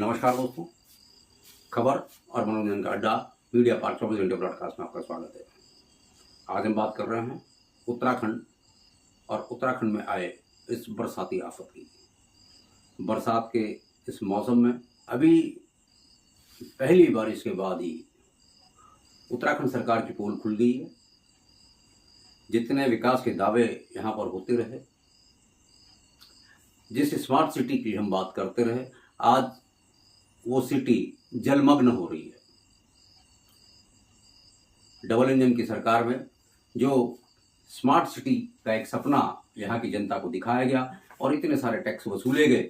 नमस्कार दोस्तों, खबर और मनोरंजन का अड्डा मीडिया पार्क 24 घंटे ब्रॉडकास्ट में आपका स्वागत है। आज हम बात कर रहे हैं उत्तराखंड और उत्तराखंड में आए इस बरसाती आफत की। बरसात के इस मौसम में अभी पहली बारिश के बाद ही उत्तराखंड सरकार की पोल खुल गई है। जितने विकास के दावे यहाँ पर होते रहे, जिस स्मार्ट सिटी की हम बात करते रहे, आज वो सिटी जलमग्न हो रही है। डबल इंजन की सरकार में जो स्मार्ट सिटी का एक सपना यहाँ की जनता को दिखाया गया और इतने सारे टैक्स वसूले गए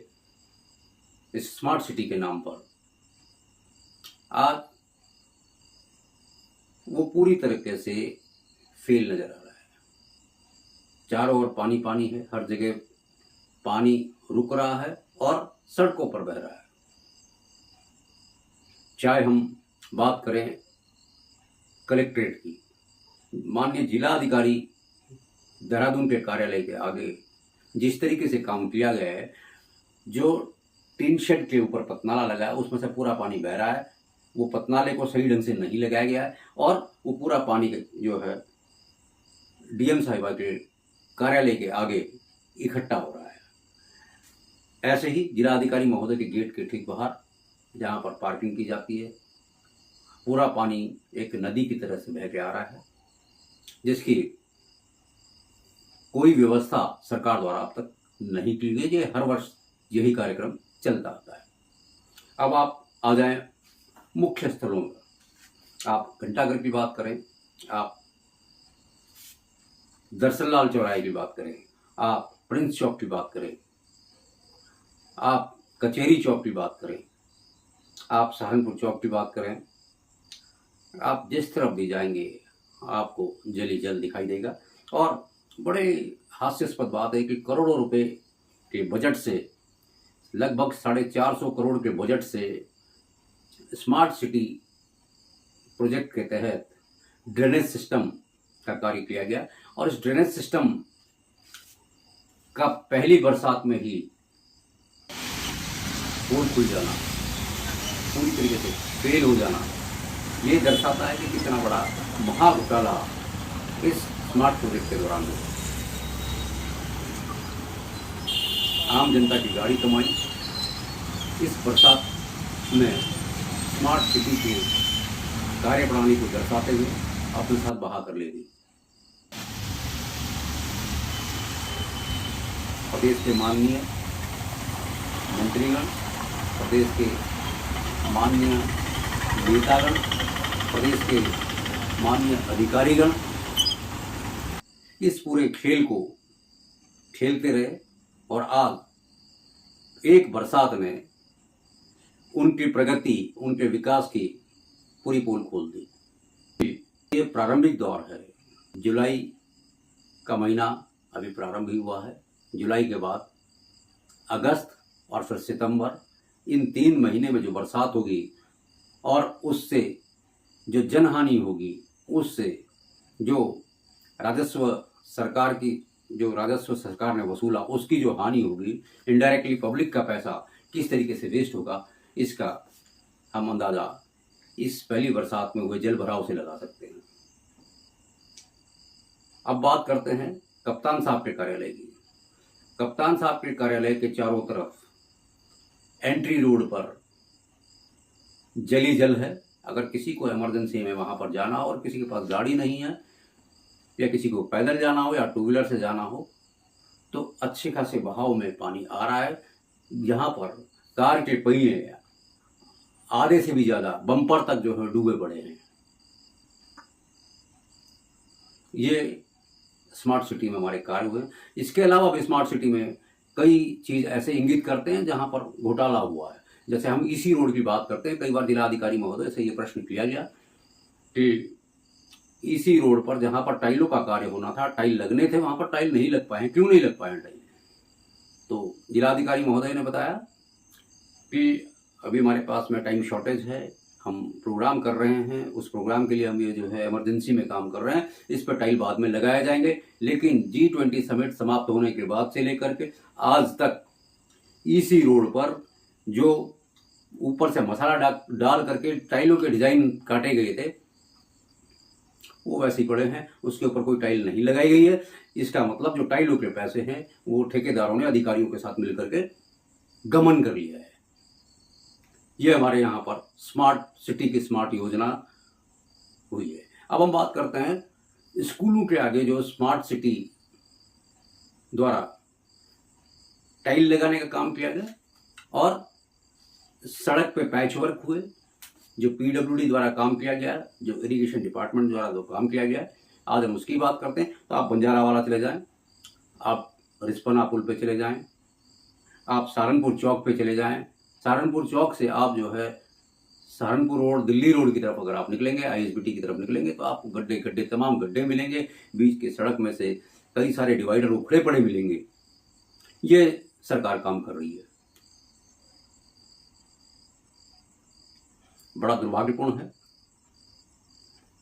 इस स्मार्ट सिटी के नाम पर, आज वो पूरी तरीके से फेल नजर आ रहा है। चारों ओर पानी पानी है, हर जगह पानी रुक रहा है और सड़कों पर बह रहा है। चाहे हम बात करें कलेक्ट्रेट की, माननीय जिला अधिकारी देहरादून के कार्यालय के आगे जिस तरीके से काम किया गया है, जो टीन शेड के ऊपर पतनाला लगा है उसमें से पूरा पानी बह रहा है। वो पतनाले को सही ढंग से नहीं लगाया गया है और वो पूरा पानी जो है डीएम साहिबा के कार्यालय के आगे इकट्ठा हो रहा है। ऐसे ही जिला अधिकारी महोदय के गेट के ठीक बाहर जहाँ पर पार्किंग की जाती है, पूरा पानी एक नदी की तरह से बह के आ रहा है, जिसकी कोई व्यवस्था सरकार द्वारा अब तक नहीं की गई। ये हर वर्ष यही कार्यक्रम चलता आता है। अब आप आ जाएं मुख्य स्थलों पर। आप घंटाघर की बात करें, आप दरसनलाल चौराहे की बात करें, आप प्रिंस चौक की बात करें, आप कचहरी चौक की बात करें, आप सहारनपुर चौक की बात करें, आप जिस तरफ भी जाएंगे आपको जल ही जल दिखाई देगा। और बड़े हास्यास्पद बात है कि करोड़ों रुपए के बजट से, लगभग 450 करोड़ के बजट से स्मार्ट सिटी प्रोजेक्ट के तहत ड्रेनेज सिस्टम का कार्य किया गया और इस ड्रेनेज सिस्टम का पहली बरसात में ही पोल खुल जाना, पूरी तरीके से फेल हो जाना, ये दर्शाता है कि कितना बड़ा महाघोटाला इस स्मार्ट प्रोजेक्ट के दौरान हुआ। आम जनता की गाड़ी कमाई इस बरसात में स्मार्ट सिटी के कार्यप्रणाली को दर्शाते हुए अपने साथ बहा कर लेगी। प्रदेश के माननीय मंत्रीगण, प्रदेश के माननीय नेतागण, प्रदेश के माननीय अधिकारीगण इस पूरे खेल को खेलते रहे और आज एक बरसात में उनकी प्रगति, उनके विकास की पूरी पोल खोल दी। ये प्रारंभिक दौर है। जुलाई का महीना अभी प्रारंभ ही हुआ है। जुलाई के बाद अगस्त और फिर सितंबर, इन 3 महीने में जो बरसात होगी और उससे जो जनहानि होगी, उससे जो राजस्व सरकार ने वसूला उसकी जो हानि होगी, इनडायरेक्टली पब्लिक का पैसा किस तरीके से वेस्ट होगा, इसका हम अंदाजा इस पहली बरसात में हुए जल भराव से लगा सकते हैं। अब बात करते हैं कप्तान साहब के कार्यालय की। कप्तान साहब के कार्यालय के चारों तरफ एंट्री रोड पर जल ही जल है। अगर किसी को इमरजेंसी में वहां पर जाना हो और किसी के पास गाड़ी नहीं है या किसी को पैदल जाना हो या टू व्हीलर से जाना हो, तो अच्छे खासे बहाव में पानी आ रहा है। यहाँ पर कार के पहिए आधे से भी ज्यादा, बम्पर तक जो है डूबे पड़े हैं। ये स्मार्ट सिटी में हमारे कार्य हुए। इसके अलावा भी स्मार्ट सिटी में कई चीज ऐसे इंगित करते हैं जहां पर घोटाला हुआ है। जैसे हम ईसी रोड की बात करते हैं, कई बार जिला अधिकारी महोदय से ये प्रश्न किया गया कि ईसी रोड पर जहां पर टाइलों का कार्य होना था, टाइल लगने थे, वहां पर टाइल नहीं लग पाए। क्यों नहीं लग पाए टाइल? तो जिलाधिकारी महोदय ने बताया कि अभी हमारे पास में टाइम शॉर्टेज है, हम प्रोग्राम कर रहे हैं, उस प्रोग्राम के लिए हम ये जो है इमरजेंसी में काम कर रहे हैं, इस पर टाइल बाद में लगाए जाएंगे। लेकिन G20 समिट समाप्त होने के बाद से लेकर के आज तक ईसी रोड पर जो ऊपर से मसाला डाल करके टाइलों के डिजाइन काटे गए थे, वो वैसे ही पड़े हैं, उसके ऊपर कोई टाइल नहीं लगाई गई है। इसका मतलब जो टाइलों के पैसे हैं वो ठेकेदारों ने अधिकारियों के साथ मिलकर के गमन कर लिया है। ये हमारे यहाँ पर स्मार्ट सिटी की स्मार्ट योजना हुई है। अब हम बात करते हैं स्कूलों के आगे जो स्मार्ट सिटी द्वारा टाइल लगाने का काम किया गया और सड़क पे पैच वर्क हुए, जो पीडब्ल्यूडी द्वारा काम किया गया, जो इरिगेशन डिपार्टमेंट द्वारा जो काम किया गया, आज हम उसकी बात करते हैं। तो आप बंजारावाला चले जाएं, आप रिस्पना पुल पे चले जाएं, आप सहारनपुर चौक पे चले जाएं, सहारनपुर चौक से आप जो है सहारनपुर रोड दिल्ली रोड की तरफ अगर आप निकलेंगे, आईएसबीटी की तरफ निकलेंगे, तो आपको गड्ढे गड्ढे तमाम गड्ढे मिलेंगे, बीच के सड़क में से कई सारे डिवाइडर उखड़े पड़े मिलेंगे। ये सरकार काम कर रही है। बड़ा दुर्भाग्यपूर्ण है।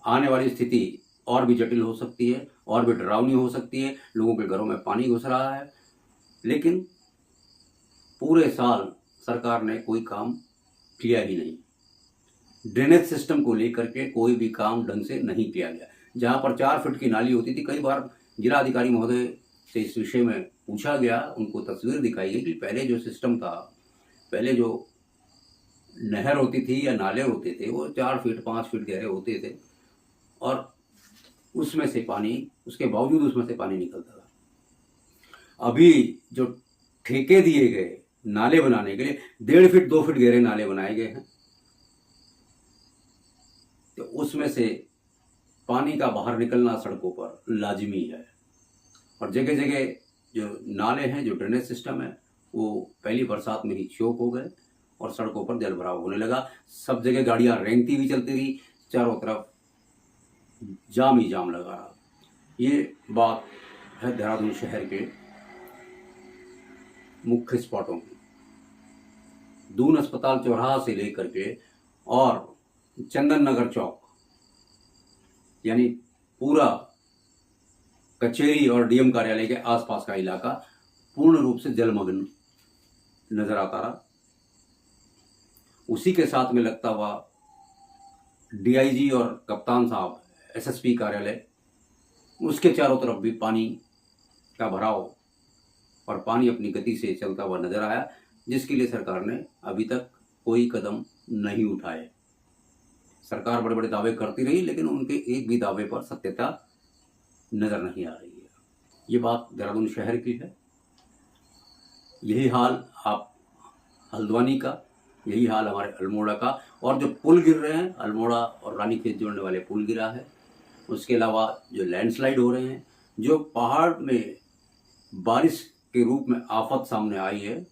आने वाली स्थिति और भी जटिल हो सकती है, और भी डरावनी हो सकती है। लोगों के घरों में पानी घुस रहा है, लेकिन पूरे साल सरकार ने कोई काम किया ही नहीं। ड्रेनेज सिस्टम को लेकर के कोई भी काम ढंग से नहीं किया गया। जहां पर 4 फीट की नाली होती थी, कई बार जिला अधिकारी महोदय से इस विषय में पूछा गया, उनको तस्वीर दिखाई गई कि पहले जो सिस्टम था, पहले जो नहर होती थी या नाले होते थे, वो 4 फीट 5 फीट गहरे होते थे और उसमें से पानी, उसके बावजूद उसमें से पानी निकलता था। अभी जो ठेके दिए गए नाले बनाने के लिए 1.5 फीट 2 फीट गहरे नाले बनाए गए हैं, तो उसमें से पानी का बाहर निकलना सड़कों पर लाजिमी है। और जगह जगह जो नाले हैं, जो ड्रेनेज सिस्टम है, वो पहली बरसात में ही चौक हो गए और सड़कों पर जल भराव होने लगा। सब जगह गाड़ियां रेंगती हुई चलती रही, चारों तरफ जाम ही जाम लगा रहा। ये बात है देहरादून शहर के मुख्य स्पॉटों की। दून अस्पताल चौराहा से लेकर के और चंदन नगर चौक, यानी पूरा कचेरी और डीएम कार्यालय के आसपास का इलाका पूर्ण रूप से जलमग्न नजर आता रहा। उसी के साथ में लगता हुआ डीआईजी और कप्तान साहब एसएसपी कार्यालय, उसके चारों तरफ भी पानी का भराव और पानी अपनी गति से चलता हुआ नजर आया, जिसके लिए सरकार ने अभी तक कोई कदम नहीं उठाए। सरकार बड़े बड़े दावे करती रही, लेकिन उनके एक भी दावे पर सत्यता नजर नहीं आ रही है। ये बात देहरादून शहर की है। यही हाल आप हल्द्वानी का, यही हाल हमारे अल्मोड़ा का, और जो पुल गिर रहे हैं, अल्मोड़ा और रानीखेत जोड़ने वाले पुल गिरा है, उसके अलावा जो लैंडस्लाइड हो रहे हैं, जो पहाड़ में बारिश के रूप में आफत सामने आई है,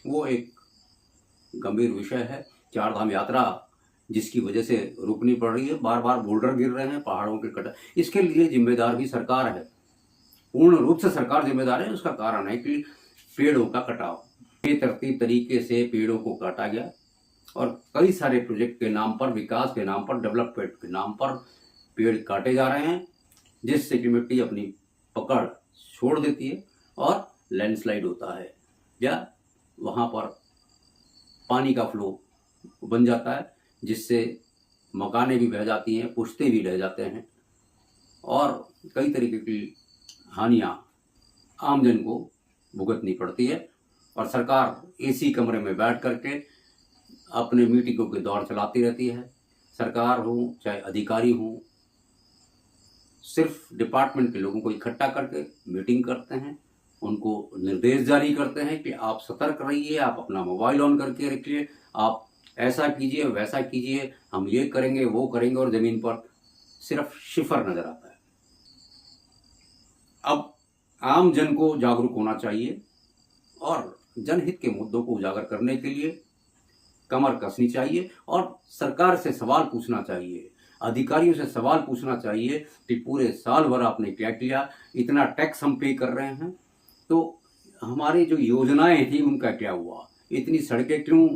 वो एक गंभीर विषय है। 4 धाम यात्रा जिसकी वजह से रुकनी पड़ रही है, बार बार बोल्डर गिर रहे हैं, पहाड़ों के कटा, इसके लिए जिम्मेदार भी सरकार है, पूर्ण रूप से सरकार जिम्मेदार है। उसका कारण है कि पेड़ों का कटाव, बेतरतीब तरीके से पेड़ों को काटा गया और कई सारे प्रोजेक्ट के नाम पर, विकास के नाम पर, डेवलपमेंट के नाम पर पेड़ काटे जा रहे हैं, जिससे कि मिट्टी अपनी पकड़ छोड़ देती है और लैंडस्लाइड होता है, या वहाँ पर पानी का फ्लो बन जाता है, जिससे मकानें भी बह जाती हैं, पुश्ते भी ढह जाते हैं और कई तरीके की हानियाँ आमजन को भुगतनी पड़ती है। और सरकार एसी कमरे में बैठ करके अपने मीटिंगों के दौर चलाती रहती है। सरकार हो चाहे अधिकारी हो, सिर्फ डिपार्टमेंट के लोगों को इकट्ठा करके मीटिंग करते हैं, उनको निर्देश जारी करते हैं कि आप सतर्क रहिए, आप अपना मोबाइल ऑन करके रखिए, आप ऐसा कीजिए वैसा कीजिए, हम ये करेंगे वो करेंगे, और जमीन पर सिर्फ शिफर नजर आता है। अब आम जन को जागरूक होना चाहिए और जनहित के मुद्दों को उजागर करने के लिए कमर कसनी चाहिए और सरकार से सवाल पूछना चाहिए, अधिकारियों से सवाल पूछना चाहिए कि पूरे साल भर आपने क्या किया, इतना टैक्स हम पे कर रहे हैं, तो हमारी जो योजनाएं थी उनका क्या हुआ, इतनी सड़कें क्यों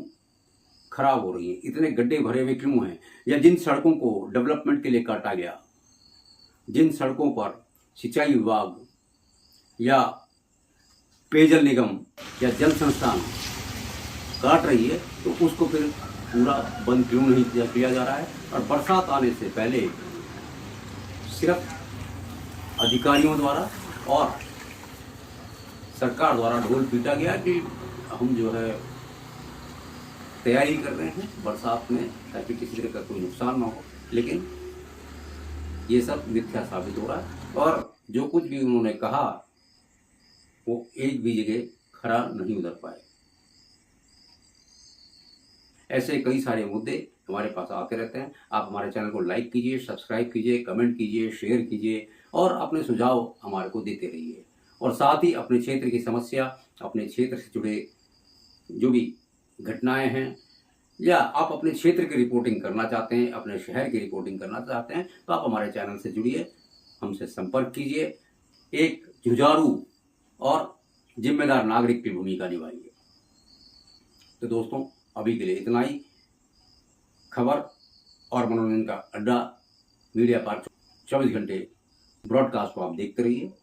खराब हो रही हैं, इतने गड्ढे भरे हुए क्यों हैं, या जिन सड़कों को डेवलपमेंट के लिए काटा गया, जिन सड़कों पर सिंचाई विभाग या पेयजल निगम या जल संस्थान काट रही है, तो उसको फिर पूरा बंद क्यों नहीं किया जा रहा है। और बरसात आने से पहले सिर्फ अधिकारियों द्वारा और सरकार द्वारा ढोल पीटा गया कि हम जो है तैयारी कर रहे हैं बरसात में ताकि किसी तरह का कोई नुकसान ना हो, लेकिन ये सब मिथ्या साबित हो रहा है। और जो कुछ भी उन्होंने कहा वो एक भी जगह खरा नहीं उतर पाए। ऐसे कई सारे मुद्दे हमारे पास आते रहते हैं। आप हमारे चैनल को लाइक कीजिए, सब्सक्राइब कीजिए, कमेंट कीजिए, शेयर कीजिए और अपने सुझाव हमारे को देते रहिए। और साथ ही अपने क्षेत्र की समस्या, अपने क्षेत्र से जुड़े जो भी घटनाएं हैं, या आप अपने क्षेत्र की रिपोर्टिंग करना चाहते हैं, अपने शहर की रिपोर्टिंग करना चाहते हैं, तो आप हमारे चैनल से जुड़िए, हमसे संपर्क कीजिए, एक जुझारू और जिम्मेदार नागरिक की भूमिका निभाइए। तो दोस्तों, अभी के लिए इतना ही। खबर और मनोरंजन का अड्डा मीडिया पार्क 24 घंटे ब्रॉडकास्ट को आप देखते रहिए।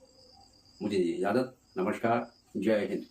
मुझे इजाज़त। नमस्कार। जय हिंद।